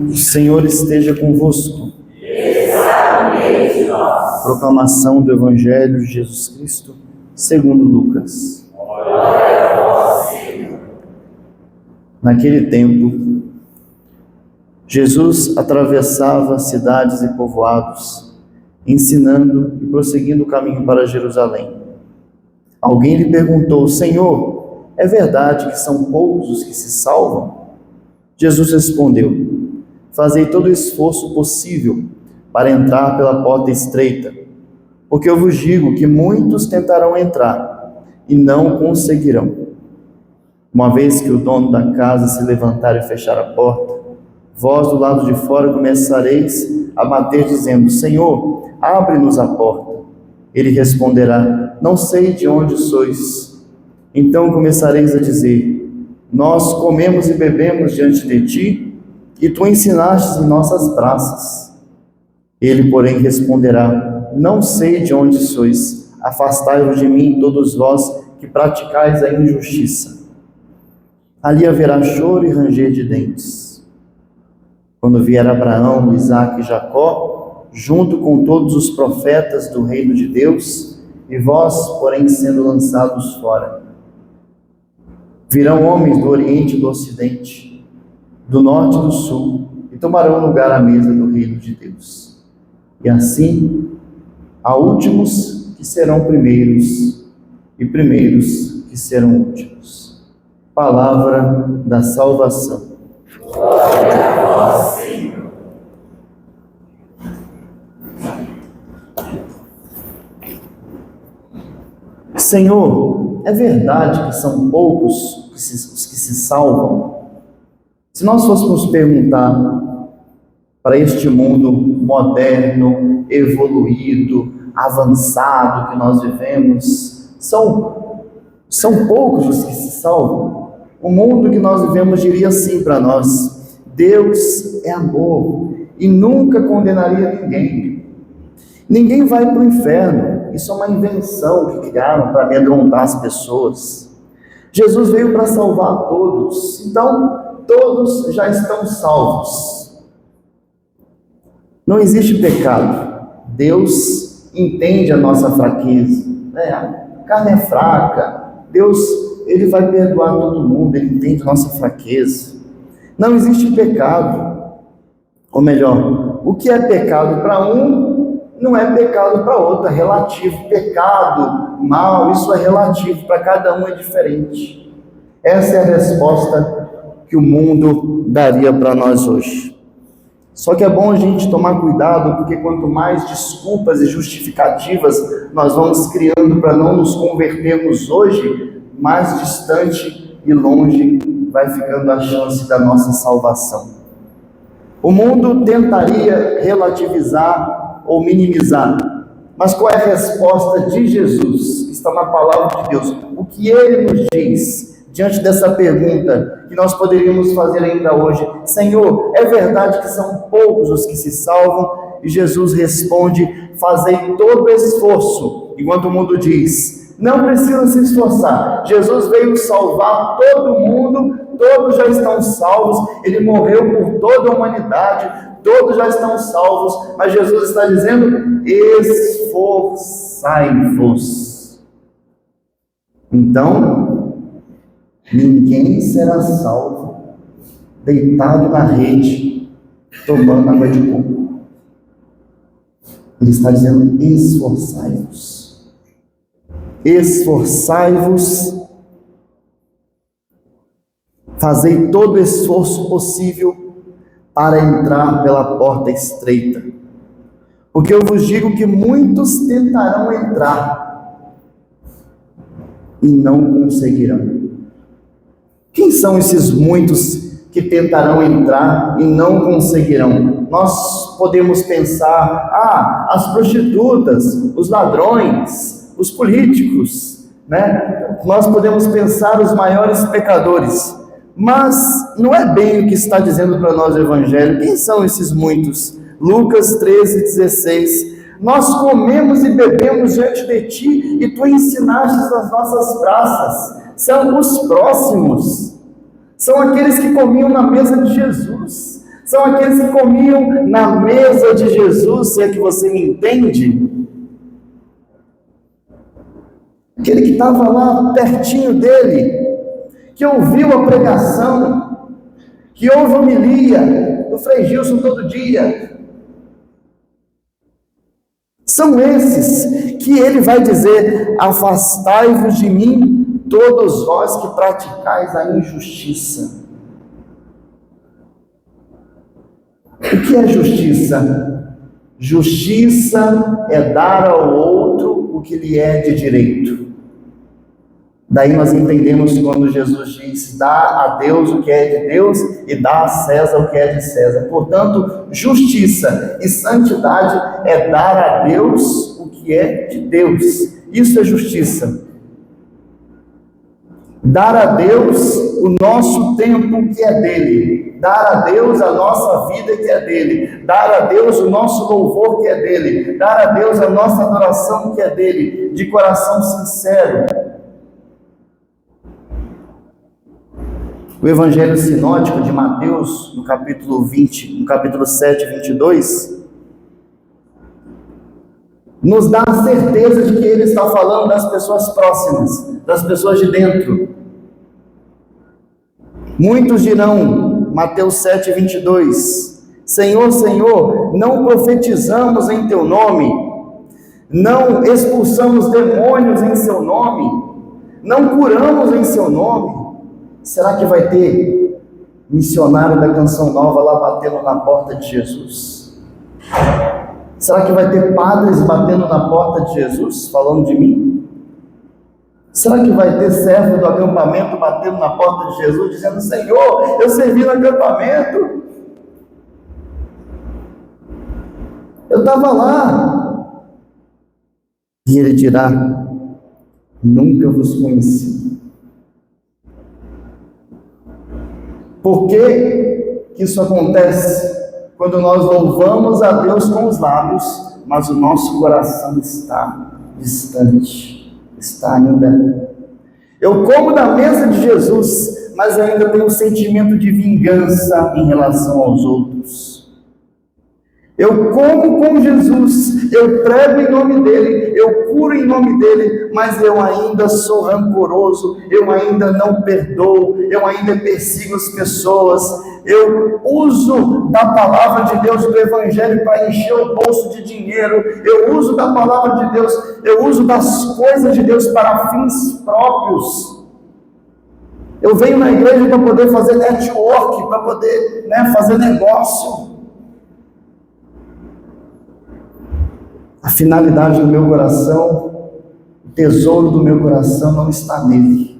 O Senhor esteja convosco. Proclamação do Evangelho de Jesus Cristo, segundo Lucas. Naquele tempo, Jesus atravessava cidades e povoados, ensinando e prosseguindo o caminho para Jerusalém. Alguém lhe perguntou: Senhor, é verdade que são poucos os que se salvam? Jesus respondeu: Fazei todo o esforço possível para entrar pela porta estreita, porque eu vos digo que muitos tentarão entrar e não conseguirão. Uma vez que o dono da casa se levantar e fechar a porta, vós do lado de fora começareis a bater, dizendo: Senhor, abre-nos a porta. Ele responderá: Não sei de onde sois. Então começareis a dizer: Nós comemos e bebemos diante de ti, e tu ensinastes em nossas praças. Ele, porém, responderá: Não sei de onde sois. Afastai-vos de mim, todos vós que praticais a injustiça. Ali haverá choro e ranger de dentes. Quando vier Abraão, Isaque e Jacó, junto com todos os profetas do reino de Deus, e vós, porém, sendo lançados fora. Virão homens do Oriente e do Ocidente, do Norte e do Sul, e tomarão lugar à mesa do reino de Deus. E assim, há últimos que serão primeiros, e primeiros que serão últimos. Palavra da salvação. Glória a vós, Senhor. Senhor, é verdade que são poucos os que se salvam? Se nós fôssemos perguntar para este mundo moderno, evoluído, avançado que nós vivemos, são poucos os que se salvam? O mundo que nós vivemos diria assim para nós: Deus é amor e nunca condenaria ninguém. Ninguém vai para o inferno. Isso é uma invenção que criaram para amedrontar as pessoas. Jesus veio para salvar todos, então todos já estão salvos. Não existe pecado. Deus entende a nossa fraqueza. A carne é fraca. Deus, Ele vai perdoar todo mundo. Ele entende a nossa fraqueza. Não existe pecado. Ou melhor, o que é pecado para um não é pecado para outro, é relativo. Pecado, mal, isso é relativo, para cada um é diferente. Essa é a resposta que o mundo daria para nós hoje. Só que é bom a gente tomar cuidado, porque quanto mais desculpas e justificativas nós vamos criando para não nos convertermos hoje, mais distante e longe vai ficando a chance da nossa salvação. O mundo tentaria relativizar ou minimizar, mas qual é a resposta de Jesus? Está na palavra de Deus. O que Ele nos diz diante dessa pergunta que nós poderíamos fazer ainda hoje: Senhor, é verdade que são poucos os que se salvam? E Jesus responde: fazei todo o esforço, enquanto o mundo diz: não precisa se esforçar. Jesus veio salvar todo mundo, todos já estão salvos. Ele morreu por toda a humanidade, todos já estão salvos, mas Jesus está dizendo: esforçai-vos. Então, ninguém será salvo deitado na rede, tomando água de coco. Ele está dizendo: esforçai-vos. Esforçai-vos, fazei todo o esforço possível para entrar pela porta estreita, porque eu vos digo que muitos tentarão entrar e não conseguirão. Quem são esses muitos que tentarão entrar e não conseguirão? Nós podemos pensar: as prostitutas, os ladrões, os políticos, Nós podemos pensar os maiores pecadores. Mas não é bem o que está dizendo para nós o Evangelho. Quem são esses muitos? Lucas 13:16. Nós comemos e bebemos diante de ti, e tu ensinaste nas nossas praças. São os próximos. São aqueles que comiam na mesa de Jesus. São aqueles que comiam na mesa de Jesus, se é que você me entende. Aquele que estava lá pertinho dele, que ouviu a pregação, que ouve a homilia do Frei Gilson todo dia. São esses que ele vai dizer: afastai-vos de mim, todos vós que praticais a injustiça. O que é justiça? Justiça é dar ao outro o que lhe é de direito. Daí nós entendemos quando Jesus diz: dá a Deus o que é de Deus e dá a César o que é de César. Portanto, justiça e santidade é dar a Deus o que é de Deus. Isso é justiça. Dar a Deus o nosso tempo que é dele. Dar a Deus a nossa vida que é dele. Dar a Deus o nosso louvor que é dele. Dar a Deus a nossa adoração que é dele. De coração sincero. O Evangelho Sinótico de Mateus, no capítulo 7, 22, nos dá a certeza de que ele está falando das pessoas próximas, das pessoas de dentro. Muitos dirão, Mateus 7, 22, Senhor, Senhor, não profetizamos em teu nome, não expulsamos demônios em seu nome, não curamos em seu nome. Será que vai ter missionário da Canção Nova lá batendo na porta de Jesus? Será que vai ter padres batendo na porta de Jesus, falando de mim? Será que vai ter servo do acampamento batendo na porta de Jesus, dizendo: Senhor, eu servi no acampamento, eu estava lá? E ele dirá: nunca vos conheci. Por que isso acontece? Quando nós louvamos a Deus com os lábios, mas o nosso coração está distante, está ainda. Eu como da mesa de Jesus, mas ainda tenho um sentimento de vingança em relação aos outros. Eu como com Jesus, eu prego em nome dele, eu curo em nome dele, mas eu ainda sou rancoroso, eu ainda não perdoo, eu ainda persigo as pessoas, eu uso da palavra de Deus, do Evangelho, para encher o bolso de dinheiro, eu uso da palavra de Deus, eu uso das coisas de Deus para fins próprios. Eu venho na igreja para poder fazer network, para poder fazer negócio. A finalidade do meu coração, o tesouro do meu coração não está nele.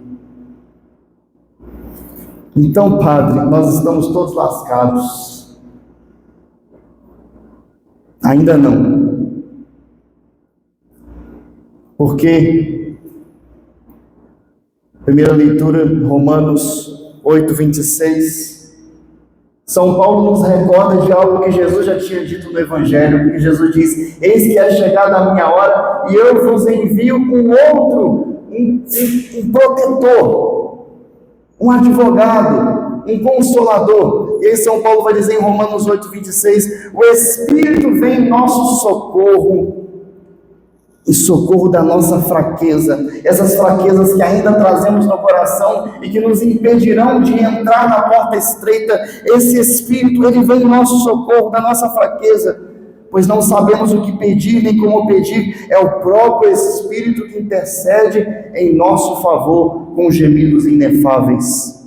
Então, Padre, nós estamos todos lascados. Ainda não. Porque, primeira leitura, Romanos 8, 26, São Paulo nos recorda de algo que Jesus já tinha dito no Evangelho, porque Jesus diz: eis que é chegada a minha hora, e eu vos envio um outro, um protetor, um advogado, um consolador. E aí São Paulo vai dizer em Romanos 8, 26, o Espírito vem em nosso socorro, em socorro da nossa fraqueza, essas fraquezas que ainda trazemos no coração e que nos impedirão de entrar na porta estreita. Esse Espírito, ele vem em nosso socorro da nossa fraqueza, pois não sabemos o que pedir nem como pedir. É o próprio Espírito que intercede em nosso favor com gemidos inefáveis.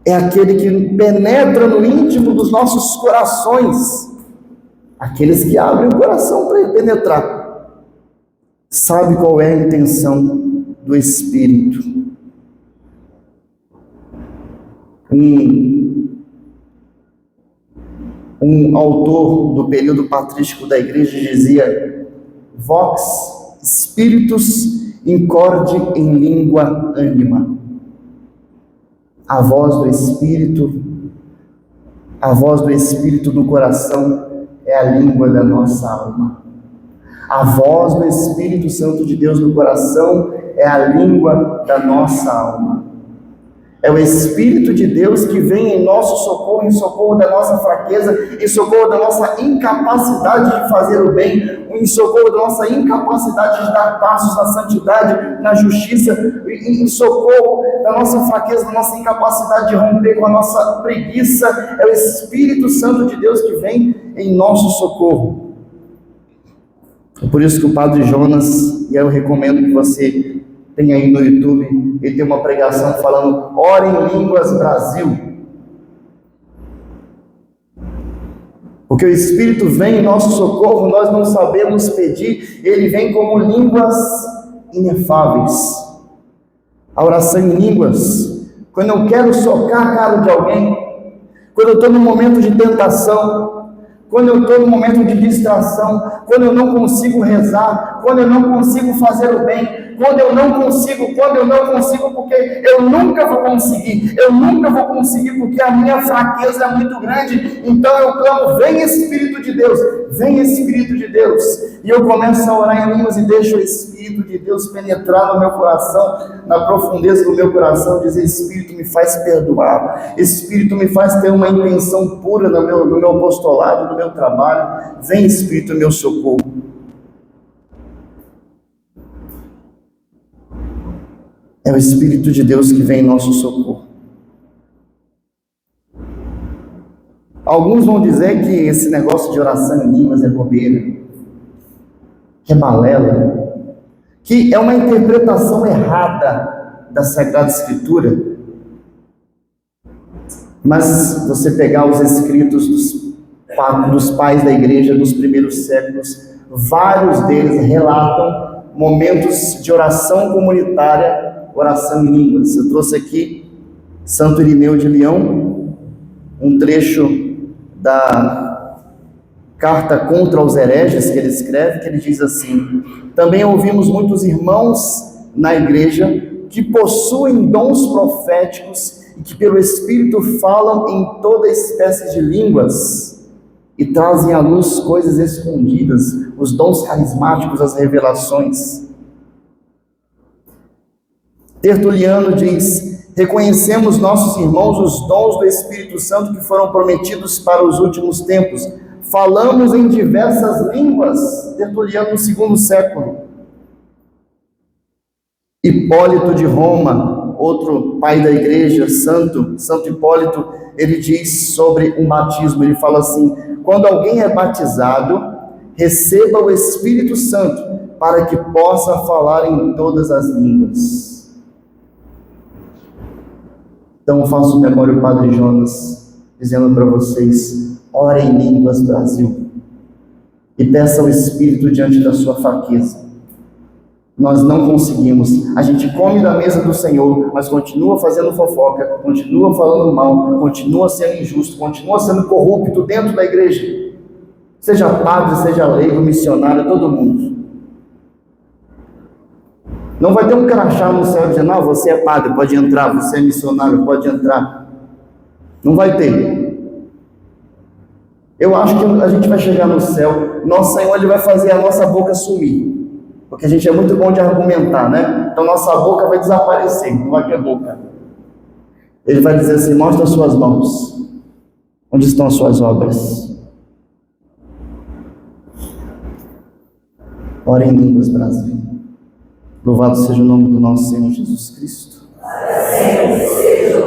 É aquele que penetra no íntimo dos nossos corações, aqueles que abrem o coração para ele penetrar. Sabe qual é a intenção do Espírito. Um autor do período patrístico da igreja dizia: Vox Spiritus incorde in lingua anima. A voz do Espírito no coração é a língua da nossa alma. A voz do Espírito Santo de Deus no coração é a língua da nossa alma. É o Espírito de Deus que vem em nosso socorro, em socorro da nossa fraqueza, em socorro da nossa incapacidade de fazer o bem, em socorro da nossa incapacidade de dar passos na santidade, na justiça, em socorro da nossa fraqueza, da nossa incapacidade de romper com a nossa preguiça. É o Espírito Santo de Deus que vem em nosso socorro. É por isso que o Padre Jonas, e eu recomendo que você tem aí no YouTube, ele tem uma pregação falando: ore em línguas Brasil. Porque o Espírito vem em nosso socorro, nós não sabemos pedir, ele vem como línguas inefáveis. A oração em línguas, quando eu quero socar a cara de alguém, quando eu estou num momento de tentação, quando eu estou num momento de distração, quando eu não consigo rezar, quando eu não consigo fazer o bem, quando eu não consigo, porque eu nunca vou conseguir, porque a minha fraqueza é muito grande, então eu clamo: vem Espírito de Deus, vem Espírito de Deus, e eu começo a orar em línguas e deixo o Espírito de Deus penetrar no meu coração, na profundeza do meu coração, dizer: Espírito, me faz perdoar, Espírito, me faz ter uma intenção pura no meu apostolado, no meu trabalho, vem Espírito, meu socorro. É o Espírito de Deus que vem em nosso socorro. Alguns vão dizer que esse negócio de oração em línguas é bobeira, que é balela, que é uma interpretação errada da Sagrada Escritura. Mas você pegar os escritos dos pais da igreja dos primeiros séculos, vários deles relatam momentos de oração comunitária, oração em línguas. Eu trouxe aqui Santo Irineu de Leão, um trecho da carta contra os hereges que ele escreve, que ele diz assim: também ouvimos muitos irmãos na igreja que possuem dons proféticos e que pelo Espírito falam em toda espécie de línguas e trazem à luz coisas escondidas, os dons carismáticos, as revelações. Tertuliano diz: reconhecemos, nossos irmãos, os dons do Espírito Santo que foram prometidos para os últimos tempos. Falamos em diversas línguas. Tertuliano no segundo século. Hipólito de Roma, outro pai da igreja, Santo Hipólito, ele diz sobre um batismo, ele fala assim: quando alguém é batizado, receba o Espírito Santo para que possa falar em todas as línguas. Então eu faço memória ao Padre Jonas, dizendo para vocês: ore em línguas Brasil, e peça ao Espírito diante da sua fraqueza. Nós não conseguimos, a gente come da mesa do Senhor, mas continua fazendo fofoca, continua falando mal, continua sendo injusto, continua sendo corrupto dentro da igreja, seja padre, seja leigo, missionário, todo mundo. Não vai ter um crachá no céu dizendo: não, você é padre, pode entrar, você é missionário, pode entrar. Não vai ter. Eu acho que a gente vai chegar no céu, nosso Senhor, ele vai fazer a nossa boca sumir, porque a gente é muito bom de argumentar, né? Então nossa boca vai desaparecer, não vai ter boca. Ele vai dizer assim: mostra as suas mãos, onde estão as suas obras? Ore em línguas Brasil. Louvado seja o nome do nosso Senhor Jesus Cristo. Assim seja.